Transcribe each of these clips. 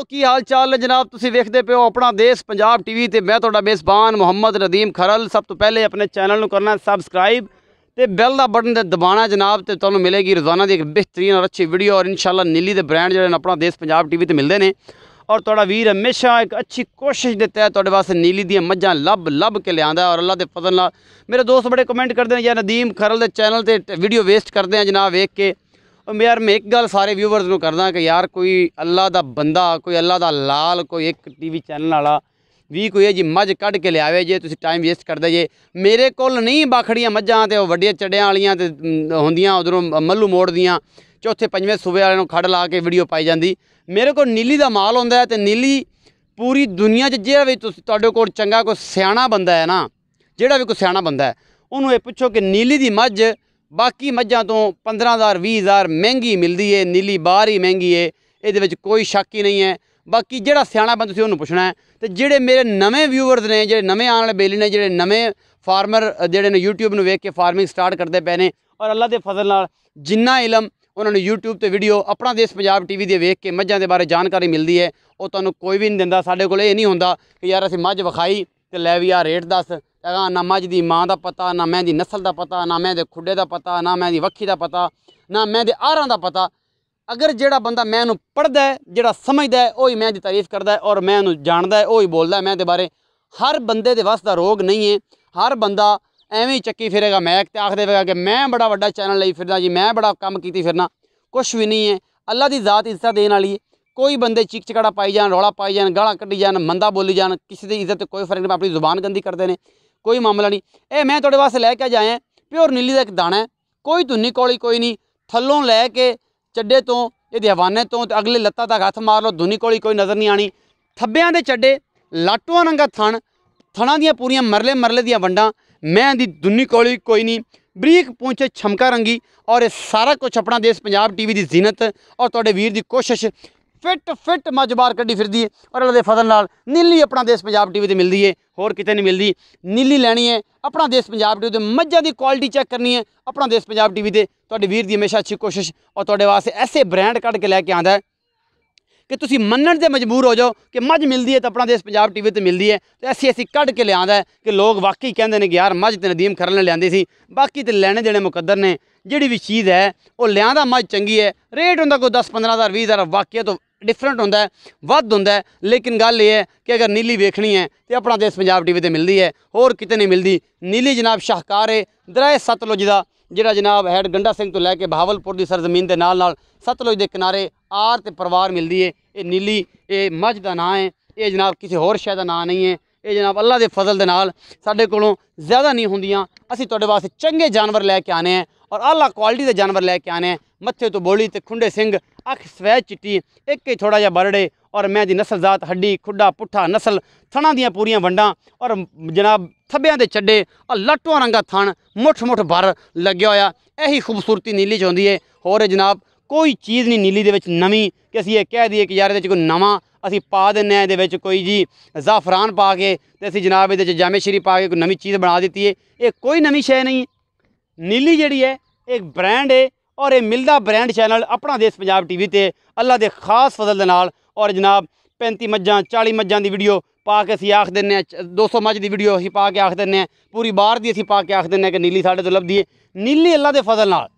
की हाल चाल है जनाब, तुसीं वेखदे पे हो अपना देश पंजाब टीवी ते मैं तुहाडा मेज़बान मुहम्मद नदीम खरल। सब तो पहले अपने चैनल नूं करना सबसक्राइब ते बैल का बटन दबाना जनाब, तो तुहानूं मिलेगी रोज़ाना की एक बेहतरीन और अच्छी वीडियो। और इंशाल्लाह नीली दे ब्रांड जिहड़े अपना देश पंजाब टीवी ते मिलते हैं। और तुहाडा वीर हमेशा एक अच्छी कोशिश के तहत तुहाडे वास्ते नीली दी मझां लभ लभ के लियांदा। और अल्लाह के फजल नाल मेरे दोस्त बड़े कमेंट करते हैं या नदीम खरल के चैनल ते वीडियो वेस्ट करते हैं जनाब वेख के। और यार मैं एक गल सारे व्यूवर्स को करदा कि यार कोई अल्लाह का बंदा, कोई अल्लाह का लाल, कोई एक टीवी चैनल वाला भी कोई जी मझ कढ़ के लियावे जे तुसीं टाइम वेस्ट करदे जे। मेरे कोल नहीं बाखड़ियां मझां ते वड्डियां चड्डियां वालियां ते होंदियां उधरों मल्लू मोड़ दियां चौथे पंजवें सूबे वाले नूं खड़ ला के वीडियो पाई जाती। मेरे को नीली का माल होंदा है ते नीली पूरी दुनिया जिहड़ा भी तुहाडे कोल चंगा कोई सियाणा बंदा है ना, जिहड़ा भी कोई सियाणा बंदा है उन्होंने ये पुछो कि नीली की मझ बाकी मझां तो 15,000 20,000 महंगी मिलती है, नीली बाहर ही महंगी है, ये कोई शक ही नहीं है। बाकी जिहड़ा सियाणा बंदा तुसीं उन्होंने पुछना है। तो जिहड़े मेरे नवे व्यूवर्स ने, जिहड़े नवे आने वाले बेली ने, जिहड़े नवे फार्मर जिहड़े ने यूट्यूब नूं वेख के फार्मिंग स्टार्ट करते पे ने, और अल्लाह के फजल नाल जिन्ना इलम उन्होंने यूट्यूब ते वीडियो अपना देश पंजाब टीवी दे वेख के मझां दे बारे जानकारी मिलती है, वो तुहानूं कोई भी नहीं दिंदा। साडे कोल ये नहीं होंदा कि यार असीं मझ विखाई ते लै भी आ रेट दस, ना मझ दी मां का पता, ना मैं दी नस्ल का पता, ना मैं दे खुड्डे का पता, ना मैं दी वक्खी का पता, ना मैं दे आहारां का पता। अगर जिहड़ा बंदा मैं नूं पढ़दा है, जिहड़ा समझदा है, वही मैं दी तारीफ करदा है, और मैं नूं जानदा है वही बोलदा है मैं दे बारे। हर बंदे दे वस दा रोग नहीं है। हर बंदा एवें ही चक्की फिरेगा मैक ते आख देगा कि मैं बड़ा वड्डा चैनल लई फिरदा जी, मैं बड़ा कम कीती फिरना। कुछ भी नहीं है। अल्लाह की ज़ात इज्जत देने वाली है। कोई बंदे चिक चकाड़ा पाई जान, रौला पाई जान, गालां कड्ढी जान, मंदा बोली जान, किसी की इज्जत कोई फर्क नहीं, अपनी जुबान गंदी करते हैं, कोई मामला नहीं। ये मैं तुहाडे वास्ते लैके जाए प्योर नीली का एक दाना है, कोई धुन्नी कौली कोई नहीं। थल्लों लैके चड्डे तो ये हवाने तो अगले लत्तां तक हथ मार लो, धुन्नी कौली कोई नज़र नहीं आनी। थब्बियां दे चड्डे, लाटूआं रंगा थण, थणा दियां पूरियां मरले मरले दियां वंडां, मैं दी धुन्नी कौली कोई नहीं, बरीक पूंछ छमका रंगी। और ये सारा कुछ अपना देश पंजाब टीवी की जीनत और तुहाडे वीर की कोशिश फिट फिट मझ बाहर कड्ढी फिरदी है। और अल्लाह के फजल नाल नीली अपना देश पंजाब टीवी ते मिलती है, होर किते नहीं मिलती। नीली लैनी है अपना देश पंजाब टीवी ते, मझां की क्वालिटी चेक करनी है अपना देश पंजाब टीवी ते। तुहाडे वीर की हमेशा अच्छी कोशिश और तुहाडे वास्ते ऐसे ब्रांड कढ़ के लैके आंदा है कि तुसीं मन्नण ते मजबूर हो जाओ कि मझ मिलती है तो अपना देश पंजाब टीवी ते मिलती है। तो ऐसी ऐसी कढ़ के लियांदा है कि लोग वाकई कहते हैं कि यार मझ ते नदीम खरल ने लियांदी सी। बाकी तो लैने देने मुकद्दर ने, जिहड़ी भी चीज़ है वो लियांदा मझ चंगी है। रेट होंदा कोई 10-15,000 20,000 वाकई तो डिफरेंट होंदा है, वध होंदा है। लेकिन गल ये है कि अगर नीली वेखनी है तो अपना देश पंजाब टीवी ते मिलती है, होर किते नहीं मिलती। नीली जनाब शाहकार है दरिया सतलुज का, जिहड़ा जनाब हैड गंडा सिंह तो लैके बहावलपुर की सरजमीन के नाल सतलुज के किनारे आर ते परवार मिलती है। ये नीली ये मझ का नाँ है, ये जनाब किसी होर शै का नाँ नहीं है। ये जनाब अल्लाह के फजल के नाल साडे कोलों ज़्यादा नहीं होंदियां। असीं तुहाडे वास्ते चंगे जानवर लैके आने हैं और आला क्वालिटी के जानवर लैके आने हैं। मत्थे तो बोली ते खुंडे सिंह, अख सवैद चिट्टी, एक ही थोड़ा जिहा बरड़े, और मैं दी नस्ल जात हड्डी खुड्डा पुट्ठा नस्ल, थणा दियां पूरियां वंडां, और जनाब थब्बियां दे चड्डे, और लाटूआं रंगा थण, मुठ मुठ भर लग्या होया। यही खूबसूरती नीली च होंदी है। होर जनाब कोई चीज़ नहीं नीली दे विच नवीं कि असीं ये कह दईए कि यार इहदे च कोई नवां असीं पा दिंदे इहदे विच कोई जी ज़ाफरान पा के ते असीं जनाब इहदे च जामे श्री पा के कोई नवीं चीज़ बना दी है। ये कोई नवीं शै नहीं है। नीली जिहड़ी है एक ब्रांड है, और ये मिलदा ब्रांड चैनल अपना देश पंजाब टीवी ते अल्लाह के खास फजल दे नाल। और जनाब 35 मझां 40 मझां की वीडियो पा के असीं आख दिंदे हैं, 200 मझ की वीडियो असीं पा के आख दिंदे हैं, पूरी बार की असीं पा के आख दिंदे हैं कि नीली साडे तो लभदी है। नीली अल्लाह के फजल नाल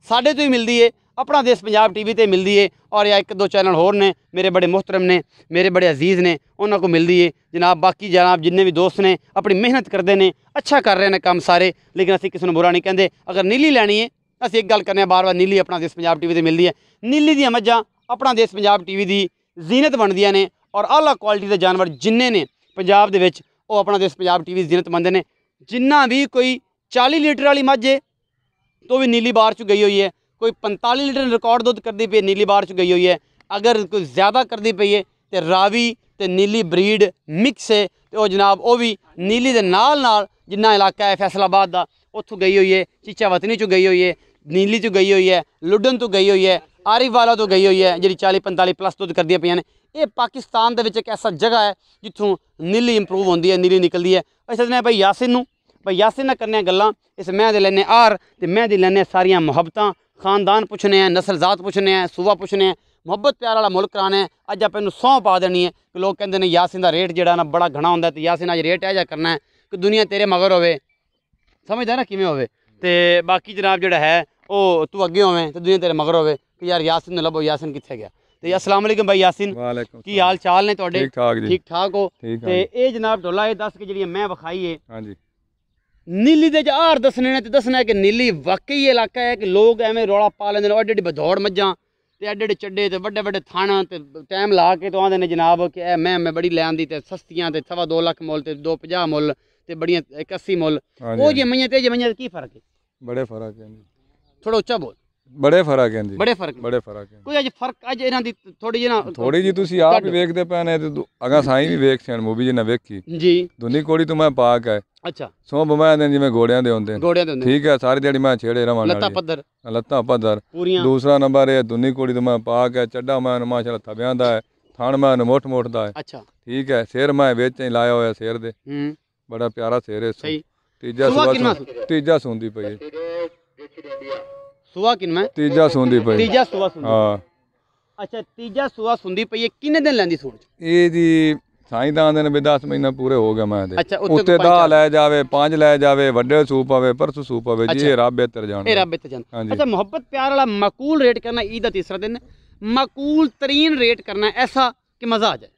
साडे तो ही मिलती है, अपना देश पंजाब टीवी ते मिलती है। और या एक दो चैनल होर ने मेरे बड़े मुहतरम ने, मेरे बड़े अजीज़ ने, उन्होंने को मिलती है जनाब। बाकी जनाब जिन्ने भी दोस्त ने अपनी मेहनत करते हैं, अच्छा कर रहे हैं काम सारे, लेकिन असीं किसी को बुरा नहीं कहते। अगर नीली लैनी है असीं एक गल करने बार बार, नीली अपना देश पंजाब टीवी ते मिलती है। नीली दी मझां अपना देश पंजाब टीवी की जीनत बनदियां ने, और आला क्वालिटी के जानवर जिन्ने ने पंजाब दे विच वो अपना देश पंजाब टीवी जीनत बनते हैं। जिन्ना भी कोई 40 लीटर वाली मझ है तो भी नीली बार च गई हुई है, कोई 45 लीटर रिकॉर्ड दुध करती पई नीली बार च गई हुई है। अगर कोई ज़्यादा करती पई है तो रावी तो नीली ब्रीड मिक्स है, तो जनाब वो भी नीली के नाल जिन्ना इलाका है फैसलाबाद का उत्थों गई हुई है, चीचा वतनी चो गई हुई है, नीली चो गई हुई है, लुडन तो गई हुई है, आरिफवाला तो गई हुई है, जी 40-45 प्लस दुध कर दियां ने। ये पाकिस्तान के एक ऐसा जगह है जितों नीली इंप्रूव होती है, नीली निकलती है। अस सदने भाई यासिन नूं, भाई यासिन नाल करने गल्लां, इस मैं दे लैने आर ते मैं दे लैने सारियां मुहब्बतां, खानदान पुछने हैं, नस्ल जात पुछने हैं, सूबा पुछने हैं, ਮੁਹੱਬਤ ਪਿਆਰ ਵਾਲਾ ਮੁਲਕ ਕਰਾਉਣਾ ਹੈ। ਅੱਜ ਆਪਾਂ ਇਹਨੂੰ ਸਹੁੰ ਪਾ ਦੇਣੀ ਹੈ ਕਿ ਲੋਕ ਕਹਿੰਦੇ ਨੇ ਯਾਸਿਨ ਦਾ ਰੇਟ ਜਿਹੜਾ ਨਾ ਬੜਾ ਘਣਾ ਹੁੰਦਾ ਤੇ ਯਾਸਿਨ ਅੱਜ ਰੇਟ ਇਹ ਜਿਹਾ ਕਰਨਾ ਹੈ ਕਿ ਦੁਨੀਆ ਤੇਰੇ ਮਗਰ ਹੋਵੇ, ਸਮਝਦਾ ਨਾ ਕਿਵੇਂ ਹੋਵੇ। ਤੇ ਬਾਕੀ ਜਨਾਬ ਜਿਹੜਾ ਹੈ ਉਹ ਤੂੰ ਅੱਗੇ ਹੋਵੇਂ ਤੇ ਦੁਨੀਆ ਤੇਰੇ ਮਗਰ ਹੋਵੇ ਕਿ ਯਾਰ ਯਾਸਿਨ ਨੂੰ ਲੱਭੋ, ਯਾਸਿਨ ਕਿੱਥੇ ਗਿਆ। ਤੇ अस्सलाम वालेकुम भाई यासिन, की हाल चाल ने ਤੁਹਾਡੇ? ठीक ठाक हो। ਤੇ ਇਹ ਜਨਾਬ ਢੋਲਾ ਇਹ ਦੱਸ ਕੇ ਜਿਹੜੀ ਮੈਂ ਵਿਖਾਈ ਹੈ ਹਾਂਜੀ ਨੀਲੀ ਦੇ ਜਹਾਰ ਦੱਸਣੇ ਨੇ ਤੇ ਦੱਸਣਾ ਹੈ ਕਿ ਨੀਲੀ ਵਾਕਈ ਇਲਾਕਾ ਹੈ ਕਿ ਲੋਕ ਐਵੇਂ ਰੌਲਾ ਪਾ ਲੈਂਦੇ ਨੇ ਐਡੇ ਐਡੇ ਬਧੌੜ ਮੱਝਾਂ ਤੇ ਐਡੇ ਐਡੇ ਚੱਡੇ ਤੇ ਵੱਡੇ ਵੱਡੇ ਥਣ ਤੇ ਟਾਈਮ ਲਾ ਕੇ ਤੋਂ ਆਉਂਦੇ ਨੇ ਜਨਾਬ ਕਿ ਇਹ ਮੈਂ ਬੜੀ ਲੈ ਆਂਦੀ ਤੇ ਸਸਤੀਆਂ ਤੇ 2.5 ਲੱਖ ਮੁੱਲ ਤੇ 250 ਮੁੱਲ ਤੇ ਬੜੀਆਂ 81 ਮੁੱਲ। ਉਹ ਜੀ ਮਈਆਂ ਤੇ ਮਈਆਂ ਕੀ ਫਰਕ ਹੈ? बड़े फर्क है जी, थोड़ा उच्चा बोल। बड़े फर्क है जी, बड़े फर्क है। कोई अज फर्क अज इन्हां दी थोड़ी जी ना थोड़ी जी तुसी आप भी वेखदे पए ने ते अगा साईं भी वेख छण मूवी जी ना वेखी जी दुनी कोड़ी तो मैं पाक है अच्छा सो बमाया दे जिवें घोड़ियां दे हुंदे ठीक है सारी दिहाड़ी मैं छेड़े रवां लत्ता पद्धर पूरियां। दूसरा नंबर है दुनी कोड़ी तो मैं पाक है चड्डा मैं माशाल्लाह थब्यां दा है थान मैं मोट मोट दा है अच्छा ठीक है शेर मैं विच ही लाया होया शेर दे बड़ा प्यारा शेर है सही। तीजा सूंदी पई सुआ किन में तीजा सूंदी पई तीजा सुआ सूंदी हां अच्छा तीजा सुआ सूंदी पई किन्ने दिन लैंदी सूण ए जी साईं दा आंदे ने 10 महीना पूरे हो गए मैं दे अच्छा उत्ते दा ले जावे 5 ले जावे वड्डे सूप आवे परसों सूप आवे जी रब बेहतर जान ए रब बेहतर जान। अच्छा मोहब्बत प्यार वाला माकूल रेट करना ईद दा तीसरा दिन माकूल तरीन रेट करना ऐसा कि मजा आ जाए।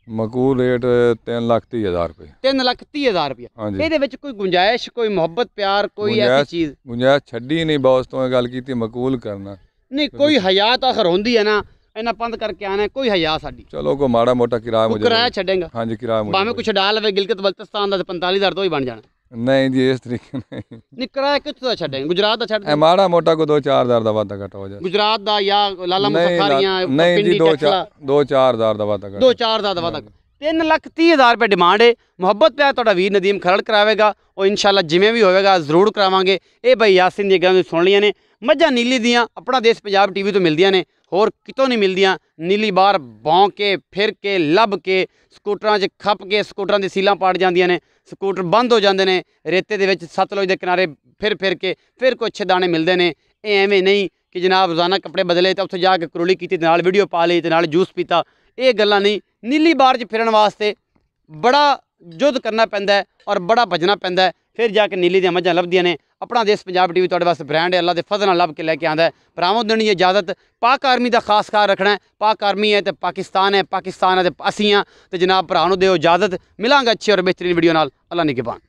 मकूल रेट 3,30,000 रुपये 3,30,000 रुपया ਇਹਦੇ ਵਿੱਚ ਕੋਈ ਗੁੰਜਾਇਸ਼ ਕੋਈ ਮੁਹੱਬਤ ਪਿਆਰ ਕੋਈ ਐਸੀ ਚੀਜ਼ ਗੁੰਜਾਇਸ਼ ਛੱਡੀ ਨਹੀਂ ਬੌਸ ਤੋਂ ਗੱਲ ਕੀਤੀ ਮਕੂਲ ਕਰਨਾ ਨਹੀਂ ਕੋਈ ਹਯਾ ਤਾਂ ਆਖਰ ਹੁੰਦੀ ਹੈ ਨਾ ਇਹਨਾਂ ਪੰਦ ਕਰਕੇ ਆਣਾ ਕੋਈ ਹਯਾ ਸਾਡੀ ਚਲੋ ਕੋ ਮਾੜਾ ਮੋਟਾ ਕਿਰਾਇਆ ਮੁਝੇ ਕਿਰਾਇਆ ਛੱਡੇਗਾ ਹਾਂਜੀ ਕਿਰਾਇਆ ਮੁਝੇ ਭਾਵੇਂ ਕੁਛ ਛਡਾ ਲਵੇ ਗਿਲਗਿਤ ਬਲਤਿਸਤਾਨ ਦਾ 45,000 ਤੋਂ ਹੀ ਬਣ ਜਾਣਾ नहीं जी इस तरीके नहीं किराया कितों दा छड्डे गुजरात दा छड्ड माड़ा मोटा को 2-4,000 दा वादा घटा हो जाए गुजरात दा या लाला मुसखार या नहीं जी 2-4,000 दा वादा घटा 2-4,000 दा वादा 3,30,000 रुपये डिमांड है। मुहब्बत प्यार तुहाडा वीर नदीम खरड़ करावेगा और इंशाल्लाह जिवें भी होवेगा जरूर करावांगे। ये भाई यासिन दी गल्लां सुन लियां ने मझां नीली दियां अपना देश पंजाब टीवी तो मिलदियां ने होर कितों नहीं मिलदियां। नीली बार भौं के फिर के लभ के स्कूटरां 'च खप के स्कूटरां दी सीलां पाड़ जांदियां ने स्कूटर बंद हो जाते हैं रेते दे विच सतलुज के किनारे फिर के फिर कोई अच्छे दाने मिलते हैं। ये एवें नहीं कि जनाब रोज़ाना कपड़े बदले तो उत्थे जाके करोली की नाल वीडियो पा ली तो नाल जूस पीता ये गल्लां नहीं। नीली बार च फिरन वास्ते बड़ा जुद्ध करना पैंदा है और बड़ा भजना पैंदा है फिर जाके नीली दी मझां लभदियां ने। अपना देश पंजाब टीवी तुहाडे वास्ते ब्रांड है अल्लाह दे फजल नाल लभ के लैके आंदा है। भरावां देनी इजाजत पाक आर्मी का खास ख्याल रखना है। पाक आर्मी है तो पाकिस्तान है तो असीं हां ते जनाब भरा नूं दिओ इजाजत। मिलांगे अच्छी और बेहतरीन वीडियो नाल। अल्लाह निगहबान।